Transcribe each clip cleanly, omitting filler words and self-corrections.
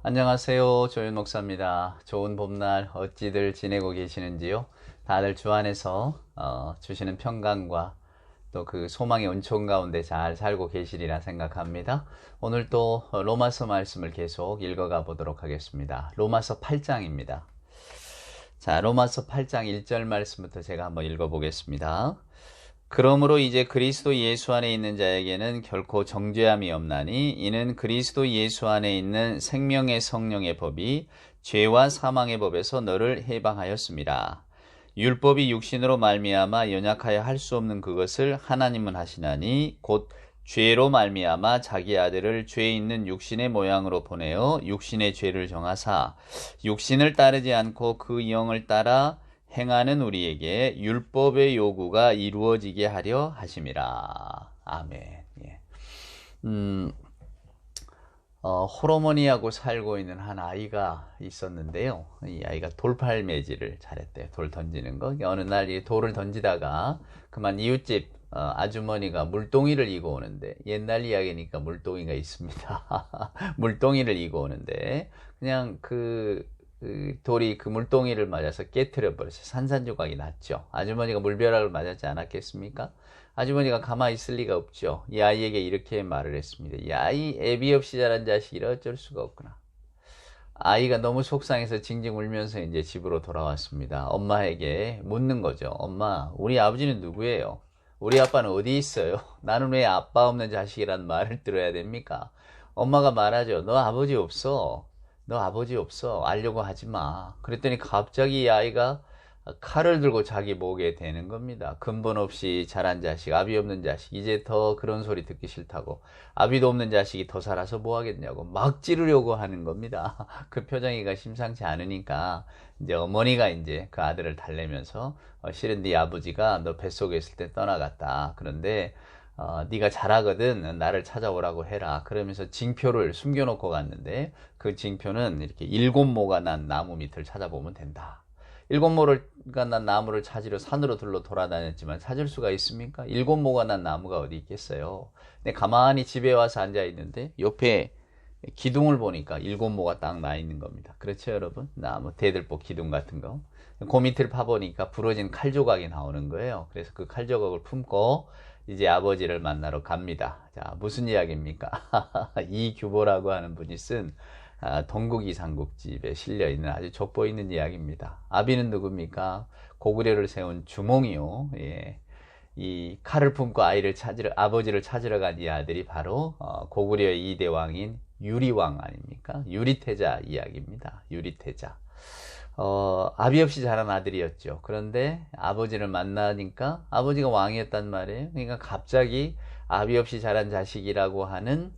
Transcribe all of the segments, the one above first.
안녕하세요. 조윤 목사입니다. 좋은 봄날 어찌들 지내고 계시는지요? 다들 주 안에서 주시는 평강과 또 그 소망의 은총 가운데 잘 살고 계시리라 생각합니다. 오늘 또 로마서 말씀을 계속 읽어가 보도록 하겠습니다. 로마서 8장입니다. 자, 로마서 8장 1절 말씀부터 제가 한번 읽어보겠습니다. 그러므로 이제 그리스도 예수 안에 있는 자에게는 결코 정죄함이 없나니 이는 그리스도 예수 안에 있는 생명의 성령의 법이 죄와 사망의 법에서 너를 해방하였습니다. 율법이 육신으로 말미암아 연약하여 할 수 없는 그것을 하나님은 하시나니 곧 죄로 말미암아 자기 아들을 죄 있는 육신의 모양으로 보내어 육신의 죄를 정하사 육신을 따르지 않고 그 영을 따라 행하는 우리에게 율법의 요구가 이루어지게 하려 하심이라. 아멘. 예. 호르몬이하고 살고 있는 한 아이가 있었는데요. 이 아이가 돌팔매질을 잘했대요. 돌 던지는 거. 어느 날 이 돌을 던지다가 그만 이웃집 아주머니가 물동이를 이고 오는데, 옛날 이야기니까 물동이가 있습니다. 물동이를 이고 오는데 그냥 그 돌이 그 물동이를 맞아서 깨트려 버렸어요. 산산조각이 났죠. 아주머니가 물벼락을 맞았지 않았겠습니까? 아주머니가 가만히 있을 리가 없죠. 이 아이에게 이렇게 말을 했습니다. 야, 이 애비 없이 자란 자식이라 어쩔 수가 없구나. 아이가 너무 속상해서 징징 울면서 이제 집으로 돌아왔습니다. 엄마에게 묻는 거죠. 엄마, 우리 아버지는 누구예요? 우리 아빠는 어디 있어요? 나는 왜 아빠 없는 자식이란 말을 들어야 됩니까? 엄마가 말하죠. 너 아버지 없어. 너 아버지 없어. 알려고 하지 마. 그랬더니 갑자기 이 아이가 칼을 들고 자기 목에 대는 겁니다. 근본 없이 자란 자식, 아비 없는 자식, 이제 더 그런 소리 듣기 싫다고, 아비도 없는 자식이 더 살아서 뭐 하겠냐고 막 찌르려고 하는 겁니다. 그 표정이가 심상치 않으니까 이제 어머니가 이제 그 아들을 달래면서 실은 네 아버지가 너 뱃속에 있을 때 떠나갔다. 그런데 네가 잘하거든. 나를 찾아오라고 해라. 그러면서 징표를 숨겨놓고 갔는데 그 징표는 이렇게 7모가 난 나무 밑을 찾아보면 된다. 7모가 난 나무를 찾으려 산으로 둘러 돌아다녔지만 찾을 수가 있습니까? 7모가 난 나무가 어디 있겠어요? 근데 가만히 집에 와서 앉아 있는데 옆에 기둥을 보니까 7모가 딱 나 있는 겁니다. 그렇죠, 여러분? 나무 대들보 기둥 같은 거. 그 밑을 파보니까 부러진 칼 조각이 나오는 거예요. 그래서 그 칼 조각을 품고 이제 아버지를 만나러 갑니다. 자, 무슨 이야기입니까? 이규보라고 하는 분이 쓴 동국이 삼국집에 실려있는 아주 족보있는 이야기입니다. 아비는 누굽니까? 고구려를 세운 주몽이요. 예. 이 칼을 품고 아버지를 찾으러 간 이 아들이 바로 고구려의 2대 왕인 유리왕 아닙니까? 유리태자 이야기입니다. 유리태자. 아비 없이 자란 아들이었죠. 그런데 아버지를 만나니까 아버지가 왕이었단 말이에요. 그러니까 갑자기 아비 없이 자란 자식이라고 하는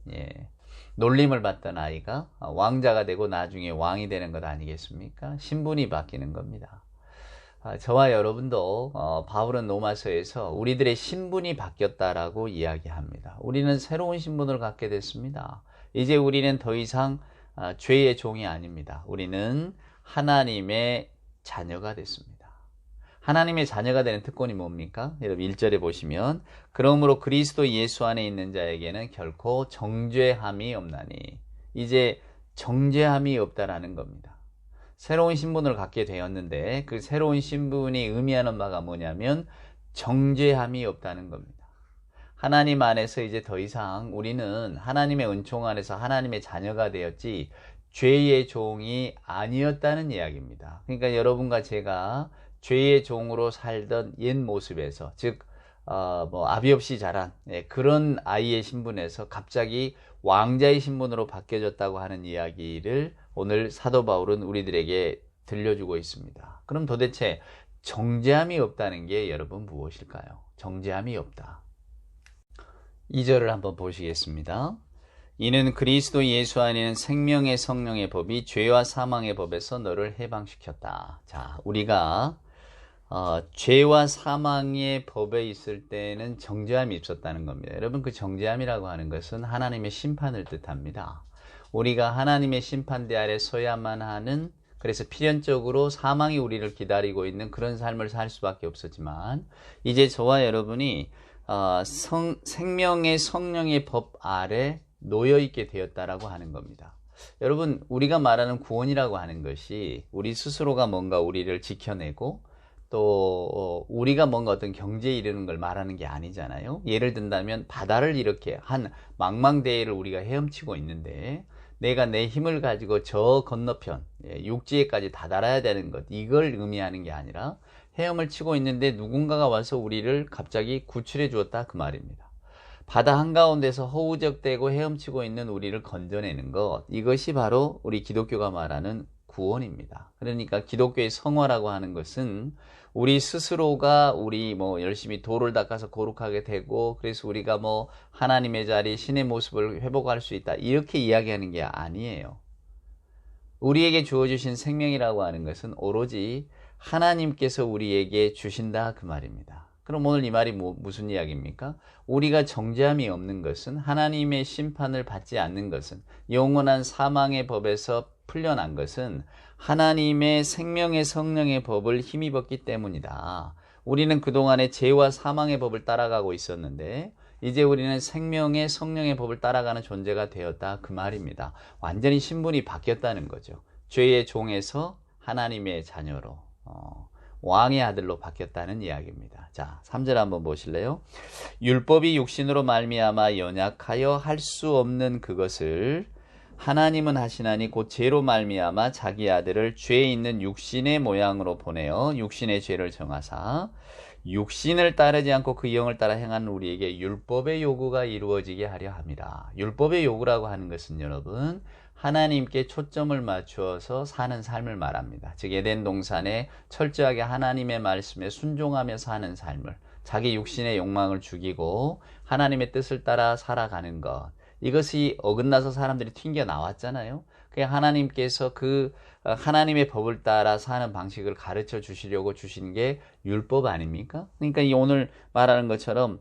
놀림을 받던 아이가 왕자가 되고 나중에 왕이 되는 것 아니겠습니까? 신분이 바뀌는 겁니다. 저와 여러분도 바울은 로마서에서 우리들의 신분이 바뀌었다라고 이야기합니다. 우리는 새로운 신분을 갖게 됐습니다. 이제 우리는 더 이상 죄의 종이 아닙니다. 우리는 하나님의 자녀가 됐습니다. 하나님의 자녀가 되는 특권이 뭡니까? 여러분 1절에 보시면 그러므로 그리스도 예수 안에 있는 자에게는 결코 정죄함이 없나니, 이제 정죄함이 없다라는 겁니다. 새로운 신분을 갖게 되었는데 그 새로운 신분이 의미하는 바가 뭐냐면 정죄함이 없다는 겁니다. 하나님 안에서 이제 더 이상 우리는 하나님의 은총 안에서 하나님의 자녀가 되었지 죄의 종이 아니었다는 이야기입니다. 그러니까 여러분과 제가 죄의 종으로 살던 옛 모습에서, 즉 아비 없이 자란 그런 아이의 신분에서 갑자기 왕자의 신분으로 바뀌어졌다고 하는 이야기를 오늘 사도 바울은 우리들에게 들려주고 있습니다. 그럼 도대체 정죄함이 없다는 게 여러분 무엇일까요? 정죄함이 없다. 2절을 한번 보시겠습니다. 이는 그리스도 예수 안에는 생명의 성령의 법이 죄와 사망의 법에서 너를 해방시켰다. 자, 우리가 죄와 사망의 법에 있을 때는 정죄함이 있었다는 겁니다. 여러분, 그 정죄함이라고 하는 것은 하나님의 심판을 뜻합니다. 우리가 하나님의 심판대 아래 서야만 하는, 그래서 필연적으로 사망이 우리를 기다리고 있는 그런 삶을 살 수밖에 없었지만, 이제 저와 여러분이 생명의 성령의 법 아래 놓여있게 되었다라고 하는 겁니다. 여러분, 우리가 말하는 구원이라고 하는 것이 우리 스스로가 뭔가 우리를 지켜내고 또 우리가 뭔가 어떤 경제에 이르는 걸 말하는 게 아니잖아요. 예를 든다면 바다를 이렇게 한 망망대해를 우리가 헤엄치고 있는데 내가 내 힘을 가지고 저 건너편 육지에까지 다다라야 되는 것, 이걸 의미하는 게 아니라 헤엄을 치고 있는데 누군가가 와서 우리를 갑자기 구출해 주었다, 그 말입니다. 바다 한가운데서 허우적대고 헤엄치고 있는 우리를 건져내는 것, 이것이 바로 우리 기독교가 말하는 구원입니다. 그러니까 기독교의 성화라고 하는 것은 우리 스스로가 우리 뭐 열심히 도를 닦아서 거룩하게 되고 그래서 우리가 뭐 하나님의 자리, 신의 모습을 회복할 수 있다, 이렇게 이야기하는 게 아니에요. 우리에게 주어주신 생명이라고 하는 것은 오로지 하나님께서 우리에게 주신다, 그 말입니다. 그럼 오늘 이 말이 무슨 이야기입니까? 우리가 정죄함이 없는 것은, 하나님의 심판을 받지 않는 것은, 영원한 사망의 법에서 풀려난 것은 하나님의 생명의 성령의 법을 힘입었기 때문이다. 우리는 그동안에 죄와 사망의 법을 따라가고 있었는데 이제 우리는 생명의 성령의 법을 따라가는 존재가 되었다, 그 말입니다. 완전히 신분이 바뀌었다는 거죠. 죄의 종에서 하나님의 자녀로, 왕의 아들로 바뀌었다는 이야기입니다. 자, 3절 한번 보실래요? 율법이 육신으로 말미암아 연약하여 할 수 없는 그것을 하나님은 하시나니 곧 죄로 말미암아 자기 아들을 죄 있는 육신의 모양으로 보내어 육신의 죄를 정하사 육신을 따르지 않고 그 영을 따라 행하는 우리에게 율법의 요구가 이루어지게 하려 합니다. 율법의 요구라고 하는 것은 여러분, 하나님께 초점을 맞추어서 사는 삶을 말합니다. 즉 에덴 동산에 철저하게 하나님의 말씀에 순종하며 사는 삶을, 자기 육신의 욕망을 죽이고 하나님의 뜻을 따라 살아가는 것, 이것이 어긋나서 사람들이 튕겨 나왔잖아요. 그냥 하나님께서 그 하나님의 법을 따라 사는 방식을 가르쳐 주시려고 주신 게 율법 아닙니까? 그러니까 이 오늘 말하는 것처럼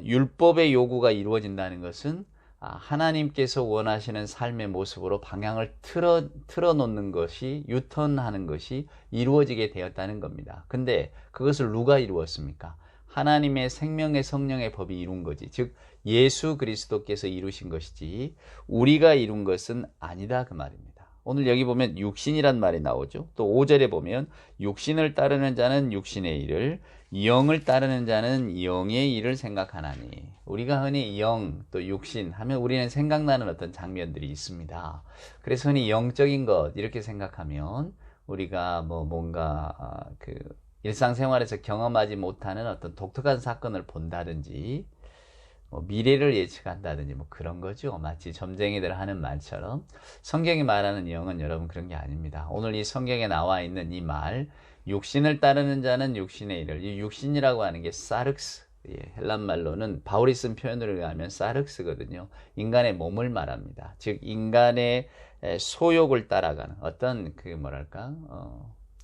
율법의 요구가 이루어진다는 것은 하나님께서 원하시는 삶의 모습으로 방향을 틀어 놓는 것이, 유턴하는 것이 이루어지게 되었다는 겁니다. 근데 그것을 누가 이루었습니까? 하나님의 생명의 성령의 법이 이룬 거지. 즉 예수 그리스도께서 이루신 것이지 우리가 이룬 것은 아니다, 그 말입니다. 오늘 여기 보면 육신이란 말이 나오죠. 또 5절에 보면 육신을 따르는 자는 육신의 일을, 영을 따르는 자는 영의 일을 생각하나니. 우리가 흔히 영 또 육신 하면 우리는 생각나는 어떤 장면들이 있습니다. 그래서 흔히 영적인 것 이렇게 생각하면 우리가 뭔가 그 일상생활에서 경험하지 못하는 어떤 독특한 사건을 본다든지 미래를 예측한다든지 그런 거죠. 마치 점쟁이들 하는 말처럼. 성경이 말하는 영은 여러분 그런 게 아닙니다. 오늘 이 성경에 나와 있는 이 말, 육신을 따르는 자는 육신의 일을, 이 육신이라고 하는 게 사륵스, 헬란 말로는 바울이 쓴 표현으로 의하면 사륵스거든요. 인간의 몸을 말합니다. 즉 인간의 소욕을 따라가는 어떤 그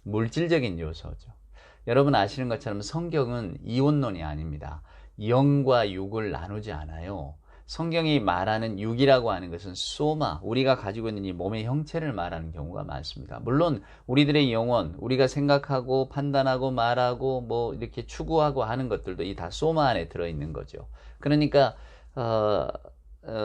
물질적인 요소죠. 여러분 아시는 것처럼 성경은 이원론이 아닙니다. 영과 육을 나누지 않아요. 성경이 말하는 육이라고 하는 것은 소마, 우리가 가지고 있는 이 몸의 형체를 말하는 경우가 많습니다. 물론 우리들의 영혼, 우리가 생각하고 판단하고 말하고 이렇게 추구하고 하는 것들도 이 다 소마 안에 들어있는 거죠. 그러니까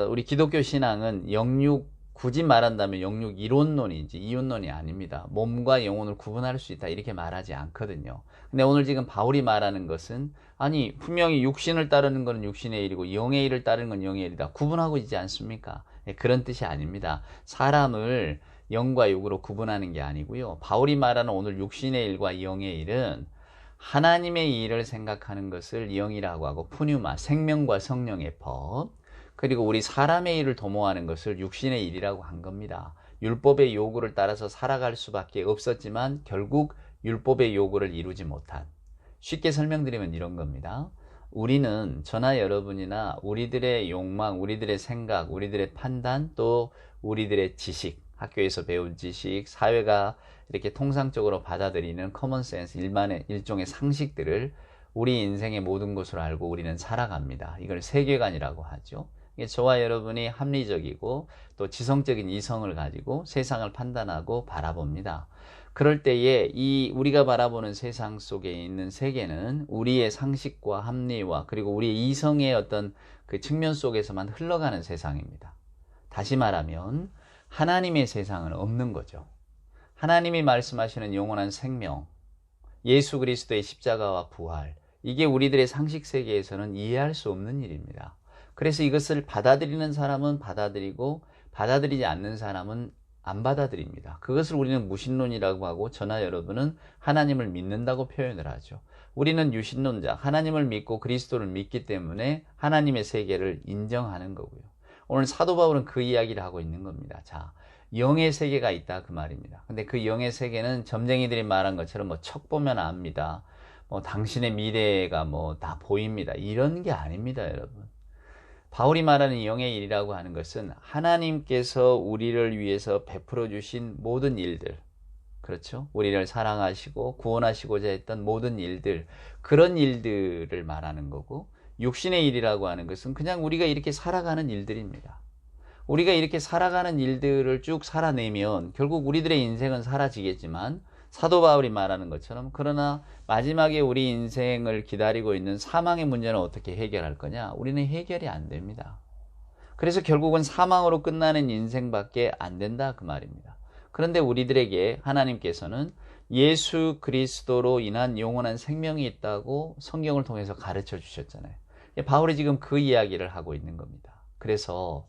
우리 기독교 신앙은 영육, 굳이 말한다면 영육 이론론이지 이윤론이 아닙니다. 몸과 영혼을 구분할 수 있다 이렇게 말하지 않거든요. 근데 오늘 지금 바울이 말하는 것은 아니 분명히 육신을 따르는 것은 육신의 일이고 영의 일을 따르는 건 영의 일이다, 구분하고 있지 않습니까? 그런 뜻이 아닙니다. 사람을 영과 육으로 구분하는 게 아니고요. 바울이 말하는 오늘 육신의 일과 영의 일은 하나님의 일을 생각하는 것을 영이라고 하고 푸뉴마, 생명과 성령의 법, 그리고 우리 사람의 일을 도모하는 것을 육신의 일이라고 한 겁니다. 율법의 요구를 따라서 살아갈 수밖에 없었지만 결국 율법의 요구를 이루지 못한, 쉽게 설명드리면 이런 겁니다. 우리는 저나 여러분이나 우리들의 욕망, 우리들의 생각, 우리들의 판단, 또 우리들의 지식, 학교에서 배운 지식, 사회가 이렇게 통상적으로 받아들이는 커먼센스, 일종의 상식들을 우리 인생의 모든 것으로 알고 우리는 살아갑니다. 이걸 세계관이라고 하죠. 저와 여러분이 합리적이고 또 지성적인 이성을 가지고 세상을 판단하고 바라봅니다. 그럴 때에 이 우리가 바라보는 세상 속에 있는 세계는 우리의 상식과 합리와 그리고 우리의 이성의 어떤 그 측면 속에서만 흘러가는 세상입니다. 다시 말하면 하나님의 세상은 없는 거죠. 하나님이 말씀하시는 영원한 생명, 예수 그리스도의 십자가와 부활, 이게 우리들의 상식 세계에서는 이해할 수 없는 일입니다. 그래서 이것을 받아들이는 사람은 받아들이고 받아들이지 않는 사람은 안 받아들입니다. 그것을 우리는 무신론이라고 하고 저나 여러분은 하나님을 믿는다고 표현을 하죠. 우리는 유신론자, 하나님을 믿고 그리스도를 믿기 때문에 하나님의 세계를 인정하는 거고요. 오늘 사도 바울은 그 이야기를 하고 있는 겁니다. 자, 영의 세계가 있다 그 말입니다. 근데 그 영의 세계는 점쟁이들이 말한 것처럼 뭐 척 보면 압니다. 뭐 당신의 미래가 뭐 다 보입니다. 이런 게 아닙니다, 여러분. 바울이 말하는 영의 일이라고 하는 것은 하나님께서 우리를 위해서 베풀어 주신 모든 일들, 그렇죠? 우리를 사랑하시고 구원하시고자 했던 모든 일들, 그런 일들을 말하는 거고, 육신의 일이라고 하는 것은 그냥 우리가 이렇게 살아가는 일들입니다. 우리가 이렇게 살아가는 일들을 쭉 살아내면 결국 우리들의 인생은 사라지겠지만, 사도 바울이 말하는 것처럼, 그러나 마지막에 우리 인생을 기다리고 있는 사망의 문제는 어떻게 해결할 거냐? 우리는 해결이 안 됩니다. 그래서 결국은 사망으로 끝나는 인생밖에 안 된다 그 말입니다. 그런데 우리들에게 하나님께서는 예수 그리스도로 인한 영원한 생명이 있다고 성경을 통해서 가르쳐 주셨잖아요. 바울이 지금 그 이야기를 하고 있는 겁니다. 그래서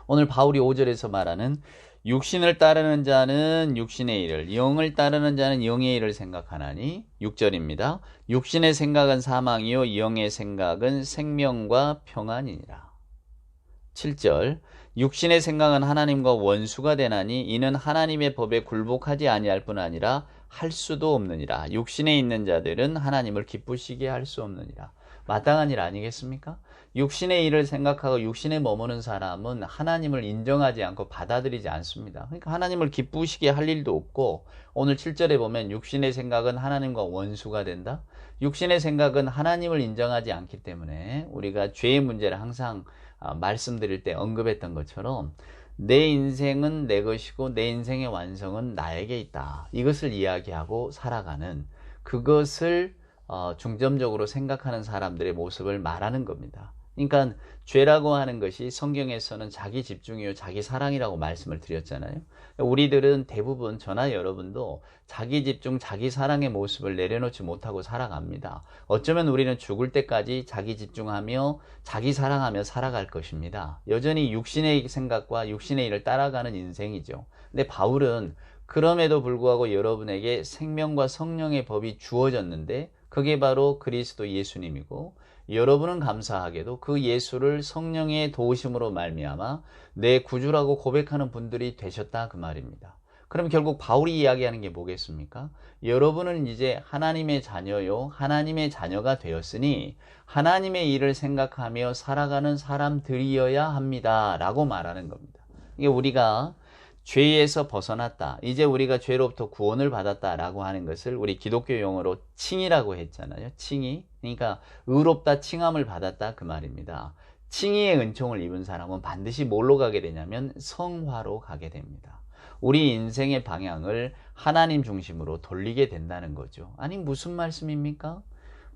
오늘 바울이 5절에서 말하는 육신을 따르는 자는 육신의 일을, 영을 따르는 자는 영의 일을 생각하나니, 6절입니다. 육신의 생각은 사망이요 영의 생각은 생명과 평안이니라. 7절. 육신의 생각은 하나님과 원수가 되나니 이는 하나님의 법에 굴복하지 아니할 뿐 아니라 할 수도 없느니라. 육신에 있는 자들은 하나님을 기쁘시게 할 수 없느니라. 마땅한 일 아니겠습니까? 육신의 일을 생각하고 육신에 머무는 사람은 하나님을 인정하지 않고 받아들이지 않습니다. 그러니까 하나님을 기쁘시게 할 일도 없고, 오늘 7절에 보면 육신의 생각은 하나님과 원수가 된다. 육신의 생각은 하나님을 인정하지 않기 때문에 우리가 죄의 문제를 항상 말씀드릴 때 언급했던 것처럼 내 인생은 내 것이고 내 인생의 완성은 나에게 있다. 이것을 이야기하고 살아가는, 그것을 중점적으로 생각하는 사람들의 모습을 말하는 겁니다. 그러니까 죄라고 하는 것이 성경에서는 자기 집중이요 자기 사랑이라고 말씀을 드렸잖아요. 우리들은 대부분, 저나 여러분도 자기 집중 자기 사랑의 모습을 내려놓지 못하고 살아갑니다. 어쩌면 우리는 죽을 때까지 자기 집중하며 자기 사랑하며 살아갈 것입니다. 여전히 육신의 생각과 육신의 일을 따라가는 인생이죠. 근데 바울은 그럼에도 불구하고 여러분에게 생명과 성령의 법이 주어졌는데 그게 바로 그리스도 예수님이고, 여러분은 감사하게도 그 예수를 성령의 도우심으로 말미암아 내 구주라고 고백하는 분들이 되셨다 그 말입니다. 그럼 결국 바울이 이야기하는 게 뭐겠습니까? 여러분은 이제 하나님의 자녀요 하나님의 자녀가 되었으니 하나님의 일을 생각하며 살아가는 사람들이어야 합니다 라고 말하는 겁니다. 이게 우리가 죄에서 벗어났다, 이제 우리가 죄로부터 구원을 받았다라고 하는 것을 우리 기독교 용어로 칭의라고 했잖아요. 칭의. 그러니까 의롭다, 칭함을 받았다 그 말입니다. 칭의의 은총을 입은 사람은 반드시 뭘로 가게 되냐면 성화로 가게 됩니다. 우리 인생의 방향을 하나님 중심으로 돌리게 된다는 거죠. 아니 무슨 말씀입니까?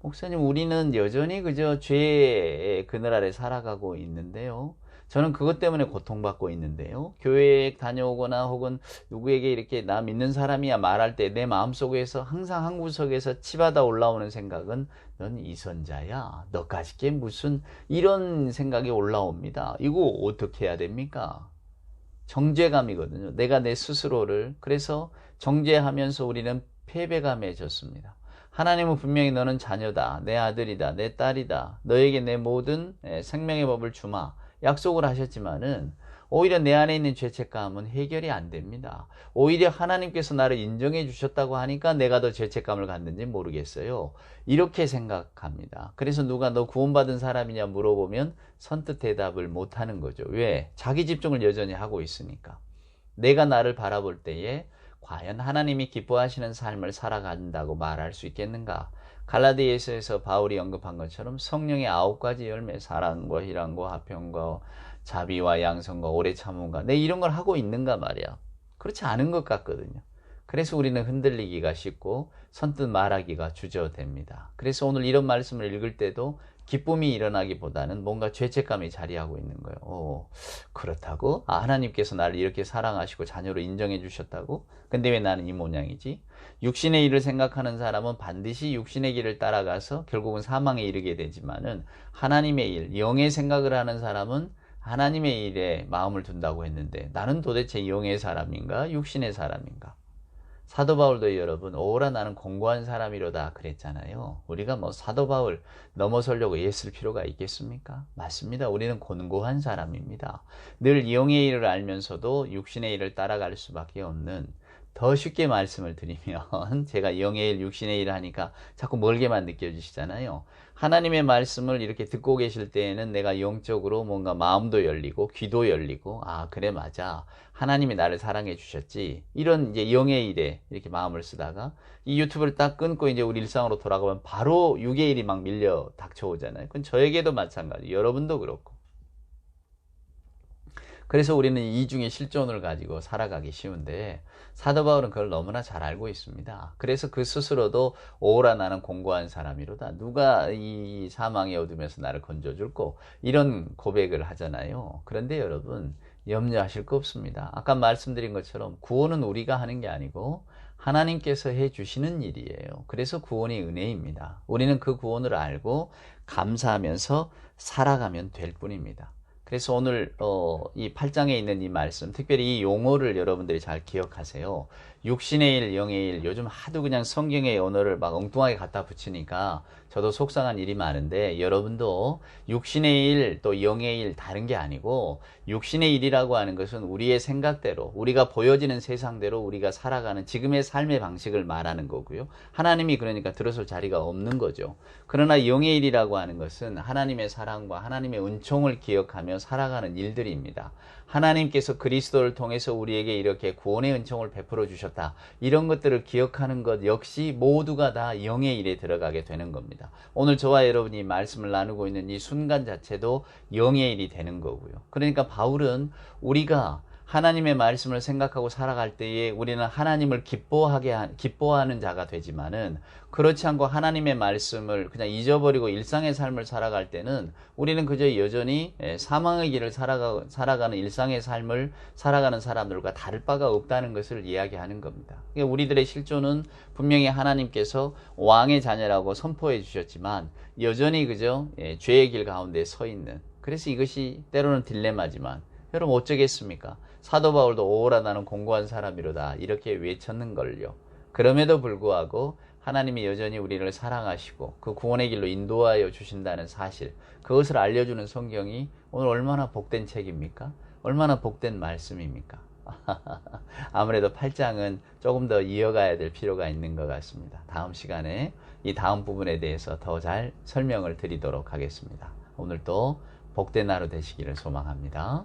목사님, 우리는 여전히 그저 죄의 그늘 아래 살아가고 있는데요. 저는 그것 때문에 고통받고 있는데요. 교회에 다녀오거나 혹은 누구에게 이렇게 나 믿는 사람이야 말할 때 내 마음속에서 항상 한 구석에서 치받아 올라오는 생각은 넌 이선자야, 너까지 게 무슨, 이런 생각이 올라옵니다. 이거 어떻게 해야 됩니까? 정죄감이거든요. 내가 내 스스로를, 그래서 정죄하면서 우리는 패배감에 졌습니다. 하나님은 분명히 너는 자녀다, 내 아들이다, 내 딸이다, 너에게 내 모든 생명의 법을 주마 약속을 하셨지만은 오히려 내 안에 있는 죄책감은 해결이 안 됩니다. 오히려 하나님께서 나를 인정해 주셨다고 하니까 내가 더 죄책감을 갖는지 모르겠어요. 이렇게 생각합니다. 그래서 누가 너 구원받은 사람이냐 물어보면 선뜻 대답을 못하는 거죠. 왜? 자기 집중을 여전히 하고 있으니까. 내가 나를 바라볼 때에 과연 하나님이 기뻐하시는 삶을 살아간다고 말할 수 있겠는가? 갈라디아서에서 바울이 언급한 것처럼 성령의 9가지 열매, 사랑과 희랑과 화평과 자비와 양선과 오래 참음과, 내 이런 걸 하고 있는가 말이야. 그렇지 않은 것 같거든요. 그래서 우리는 흔들리기가 쉽고 선뜻 말하기가 주저됩니다. 그래서 오늘 이런 말씀을 읽을 때도 기쁨이 일어나기보다는 뭔가 죄책감이 자리하고 있는 거예요. 그렇다고? 하나님께서 나를 이렇게 사랑하시고 자녀로 인정해 주셨다고? 근데 왜 나는 이 모양이지? 육신의 일을 생각하는 사람은 반드시 육신의 길을 따라가서 결국은 사망에 이르게 되지만은 하나님의 일, 영의 생각을 하는 사람은 하나님의 일에 마음을 둔다고 했는데 나는 도대체 영의 사람인가? 육신의 사람인가? 사도 바울도 여러분 오라 나는 공고한 사람이로다 그랬잖아요. 우리가 뭐 사도 바울 넘어서려고 애쓸 필요가 있겠습니까? 맞습니다. 우리는 곤고한 사람입니다. 늘 영의 일을 알면서도 육신의 일을 따라갈 수밖에 없는, 더 쉽게 말씀을 드리면 제가 영의 일, 육신의 일을 하니까 자꾸 멀게만 느껴지시잖아요. 하나님의 말씀을 이렇게 듣고 계실 때에는 내가 영적으로 뭔가 마음도 열리고 귀도 열리고 그래 맞아. 하나님이 나를 사랑해 주셨지. 이런 이제 영의 일에 이렇게 마음을 쓰다가 이 유튜브를 딱 끊고 이제 우리 일상으로 돌아가면 바로 육의 일이 막 밀려 닥쳐오잖아요. 그건 저에게도 마찬가지. 여러분도 그렇고. 그래서 우리는 이중의 실존을 가지고 살아가기 쉬운데 사도 바울은 그걸 너무나 잘 알고 있습니다. 그래서 그 스스로도 오라 나는 공고한 사람이로다. 누가 이 사망의 어둠에서 나를 건져줄꼬, 이런 고백을 하잖아요. 그런데 여러분 염려하실 거 없습니다. 아까 말씀드린 것처럼 구원은 우리가 하는 게 아니고 하나님께서 해주시는 일이에요. 그래서 구원이 은혜입니다. 우리는 그 구원을 알고 감사하면서 살아가면 될 뿐입니다. 그래서 오늘 이 8장에 있는 이 말씀, 특별히 이 용어를 여러분들이 잘 기억하세요. 육신의 일, 영의 일, 요즘 하도 그냥 성경의 언어를 막 엉뚱하게 갖다 붙이니까 저도 속상한 일이 많은데, 여러분도 육신의 일 또 영의 일 다른 게 아니고, 육신의 일이라고 하는 것은 우리의 생각대로, 우리가 보여지는 세상대로 우리가 살아가는 지금의 삶의 방식을 말하는 거고요. 하나님이 그러니까 들어설 자리가 없는 거죠. 그러나 영의 일이라고 하는 것은 하나님의 사랑과 하나님의 은총을 기억하며 살아가는 일들입니다. 하나님께서 그리스도를 통해서 우리에게 이렇게 구원의 은총을 베풀어 주셨다. 이런 것들을 기억하는 것 역시 모두가 다 영의 일에 들어가게 되는 겁니다. 오늘 저와 여러분이 말씀을 나누고 있는 이 순간 자체도 영의 일이 되는 거고요. 그러니까 바울은 우리가 하나님의 말씀을 생각하고 살아갈 때에 우리는 하나님을 기뻐하는 자가 되지만은, 그렇지 않고 하나님의 말씀을 그냥 잊어버리고 일상의 삶을 살아갈 때는 우리는 그저 여전히 사망의 길을 살아가는 일상의 삶을 살아가는 사람들과 다를 바가 없다는 것을 이야기하는 겁니다. 그러니까 우리들의 실존은 분명히 하나님께서 왕의 자녀라고 선포해 주셨지만 여전히 그저 죄의 길 가운데 서 있는, 그래서 이것이 때로는 딜레마지만 여러분 어쩌겠습니까? 사도 바울도 오라 나는 공고한 사람이로다 이렇게 외쳤는걸요. 그럼에도 불구하고 하나님이 여전히 우리를 사랑하시고 그 구원의 길로 인도하여 주신다는 사실, 그것을 알려주는 성경이 오늘 얼마나 복된 책입니까? 얼마나 복된 말씀입니까? 아무래도 8장은 조금 더 이어가야 될 필요가 있는 것 같습니다. 다음 시간에 이 다음 부분에 대해서 더 잘 설명을 드리도록 하겠습니다. 오늘도 복된 하루 되시기를 소망합니다.